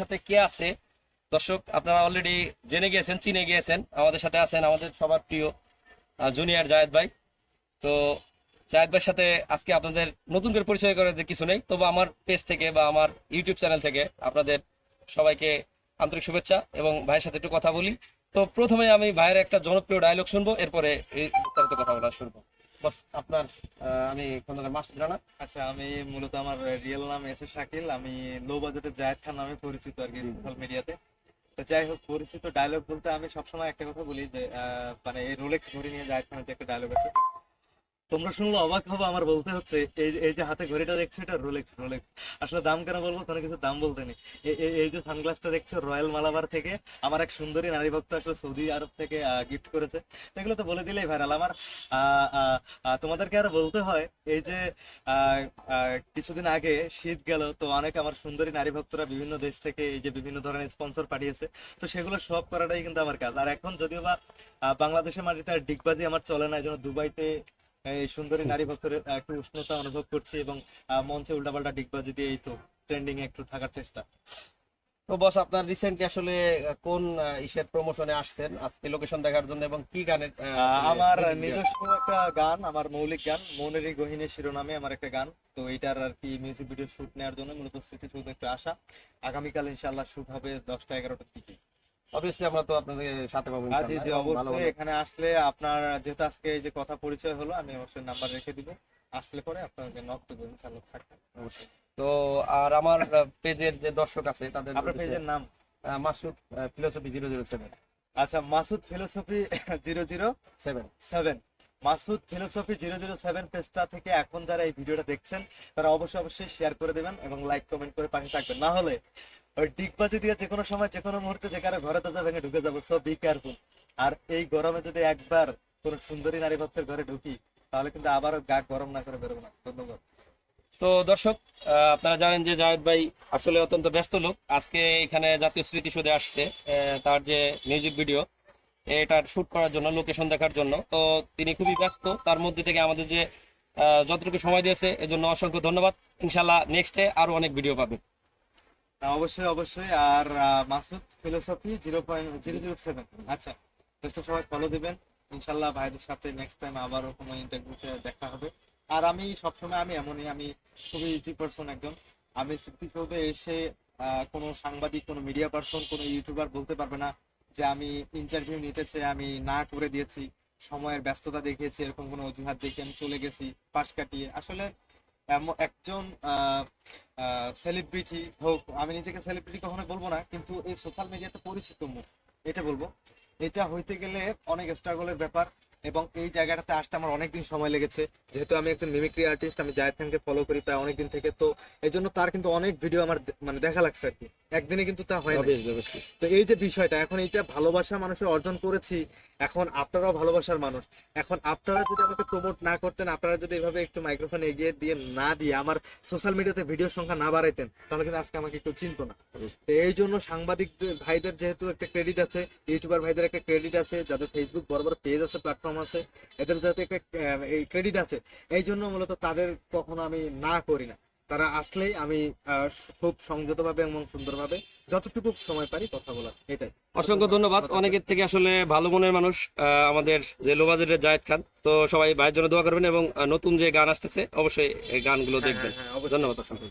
সাথে কে আছে দর্শক আপনারা অলরেডি জেনে গিয়েছেন, চিনে গিয়েছেন। আমাদের সাথে আছেন আমাদের সবার প্রিয় জুনিয়র জায়েদ ভাই। তো জায়েদ ভাইয়ের সাথে আজকে আপনাদের নতুন করে পরিচয় করে দিতে কিছু নেই, তবে আমার পেজ থেকে বা আমার ইউটিউব চ্যানেল থেকে আপনাদের সবাইকে আন্তরিক শুভেচ্ছা এবং ভাইয়ের সাথে একটু কথা বলি। তো প্রথমে আমি ভাইয়ের একটা জনপ্রিয় ডায়লগ শুনবো, এরপরে এই বিস্তারিত কথা বলা শুনবো। বস আপনার আমি খন্দকার মাসুদ রানা। আচ্ছা, আমি মূলত আমার রিয়েল নাম এস এ শাকিল। আমি লো বাজেটে জায়েদ খান নামে পরিচিত আর কি সোশ্যাল মিডিয়াতে। তো যাই হোক, পরিচিত ডায়লগ বলতে আমি সবসময় একটা কথা বলি যে মানে এই রোলেক্স ঘড়ি নিয়ে জায়েদ খানের যে একটা ডায়লগ আছে, তোমরা শুনলে অবাক হবে। আমার বলতে হচ্ছে এই যে হাতে ঘড়িটা দেখছো, এটা রোলেক্স। রোলেক্স আসলে দাম কেন বলবো, কোনো কিছু দাম বলতে নেই। এই যে সানগ্লাসটা দেখছো, রয়্যাল মালাবার থেকে আমার এক সুন্দরী নারী ভক্ত আসলে সৌদি আরব থেকে গিফট করেছে। এগুলো তো বলে দিলেই ভাইরাল। আমার তোমাদেরকে আরো বলতে হয়, এই যে কিছুদিন আগে শীত গেল, তো অনেক আমার সুন্দরী নারী ভক্তরা বিভিন্ন দেশ থেকে এই যে বিভিন্ন ধরনের স্পন্সর পাঠিয়েছে। তো সেগুলো সব করাটাই কিন্তু আমার কাজ। আর এখন যদিও বা বাংলাদেশের মাটিতে আর ডিগবাজি আমার চলে না, এই জন্য দুবাইতে এই সুন্দরী নারী ভক্তের একটু উষ্ণতা অনুভব করছি এবং মঞ্চে উল্টাপাল্টা ডিগবাজি দিয়ে এই তো ট্রেন্ডিং এ একটু থাকার চেষ্টা। তো বস আপনার রিসেন্টলি আসলে কোন ইসের প্রমোশনে আসছেন আজকে লোকেশন দেখার জন্য এবং কি গানের আমার নিজস্ব একটা গান, আমার মৌলিক গান মনেরই গহীনে শিরোনামে আমার একটা গান। তো এইটার আর কি মিউজিক ভিডিও শুট নেওয়ার জন্য মূলত স্মৃতিসৌধ একটু আসা। আগামীকাল ইনশাআল্লাহ শুট হবে 10টা-11টার দিকে। অবভিয়াসলি আমরা তো আপনাদের সাথে পাবো জি ইনশাআল্লাহ। জি, এবং ভালো অবশ্যই ভালো এখানে আসলে আপনার যেহেতু আজকে এই যে কথা পরিচয় হলো, আমি অবশ্যই নাম্বার রেখে দিব। আসলে পরে আপনাকে নক দেবো, ইনশাআল্লাহ থাকবেন অবশ্যই। তো আর আমার পেজের যে দর্শক আছে তাদের আপনার পেজের নাম? মাসুদ ফিলোসফি 007। আচ্ছা, মাসুদ ফিলোসফি 007। মাসুদ ফিলোসফি 007 পেজটা থেকে এখন যারা এই ভিডিওটা দেখছেন, তারা অবশ্যই শেয়ার করে দেবেন এবং লাইক কমেন্ট করে পাশে থাকবেন। না হলে ওই ডিগবাজি দিয়ে যে কোনো সময় যে কোনো মুহূর্তে যে কারো ঘরে দরজা ভেঙে ঢুকে যাবো। So be careful. আর এই গরমে যদি একবার কোন সুন্দরী নারী ভক্তের ঘরে ঢুকি, তাহলে কিন্তু আবারও গা গরম না করে বেরোবো না। ধন্যবাদ। তো দর্শক আপনারা জানেন যে জায়েদ ভাই আসলে অত্যন্ত ব্যস্ত লোক। আজকে এখানে জাতীয় স্মৃতিসৌধে আসছে তার যে মিউজিক ভিডিও এটার শুট করার জন্য, লোকেশন দেখার জন্য। তো তিনি খুবই ব্যস্ত, তার মধ্যে থেকে আমাদের যে যতটুকু সময় দিয়েছে এজন্য অসংখ্য ধন্যবাদ। ইনশাল্লাহ নেক্সটে আরো অনেক ভিডিও পাবেন। অবশ্যই। আর মাসুদ ফিলোসফি 0.007। আচ্ছা, পেজটা সবাই ফলো দিবেন। ইনশাল্লাহ ভাইদের সাথে নেক্সট টাইম আবারও কোনো ইন্টারভিউতে দেখা হবে। আর আমি সবসময় এমনই, আমি খুবই ইজি পার্সন একজন। আমি স্মৃতিসৌধে এসে কোনো সাংবাদিক, কোনো মিডিয়া পার্সন, কোনো ইউটিউবার বলতে পারবে না যে আমি ইন্টারভিউ নিতে চেয়ে আমি না করে দিয়েছি, সময়ের ব্যস্ততা দেখিয়েছি, এরকম কোনো অজুহাত দেখে আমি চলে গেছি পাশ কাটিয়ে। আসলে একজন সেলিব্রিটি হোক, আমি নিজেকে সেলিব্রিটি কখনো বলবো না, কিন্তু এই সোশ্যাল মিডিয়াতে পরিচিত মুখ এটা বলবো। এটা হইতে গেলে অনেক স্ট্রাগলের ব্যাপার এবং এই জায়গাটাতে আসতে আমার অনেকদিন সময় লেগেছে। যেহেতু আমি একজন মিমিক্রি আর্টিস্ট, আমি জায়েদ খানকে ফলো করি প্রায় অনেকদিন থেকে, তো এই জন্য তার কিন্তু অনেক ভিডিও আমার মানে দেখা লাগছে আর কি। একদিনে কিন্তু তা হয় না। তো এই যে বিষয়টা, এখন এইটা ভালোবাসা মানুষের অর্জন করেছি, এখন আপনারাও ভালোবাসার মানুষ। এখন আপনারা যদি আমাকে প্রমোট না করতেন, আপনারা যদি এভাবে একটু মাইক্রোফোন এগিয়ে দিয়ে না দিয়ে আমার সোশ্যাল মিডিয়াতে ভিডিওর সংখ্যা না বাড়াইতেন, তাহলে কিন্তু আজকে আমাকে একটু চিনতো না। তো এই জন্য সাংবাদিক ভাইদের যেহেতু একটা ক্রেডিট আছে, ইউটিউবার ভাইদের একটা ক্রেডিট আছে, যাদের ফেসবুক বড় বড় পেজ আছে, প্ল্যাটফর্ম আছে, এদের যাতে একটা এই ক্রেডিট আছে, এই জন্য মূলত তাদের কখনো আমি না করি না। তারা আসলেই আমি খুব সংযতভাবে এবং সুন্দরভাবে যতটুকু সময় পারি কথা বলার, এটাই। অসংখ্য ধন্যবাদ। অনেকের থেকে আসলে ভালো মনের মানুষ আমাদের যে লো বাজেটের জায়েদ খান। তো সবাই ভাইয়ের জন্য দোয়া করবেন এবং নতুন যে গান আসতেছে অবশ্যই এই গানগুলো দেখবেন। অবশ্যই। ধন্যবাদ অসংখ্য।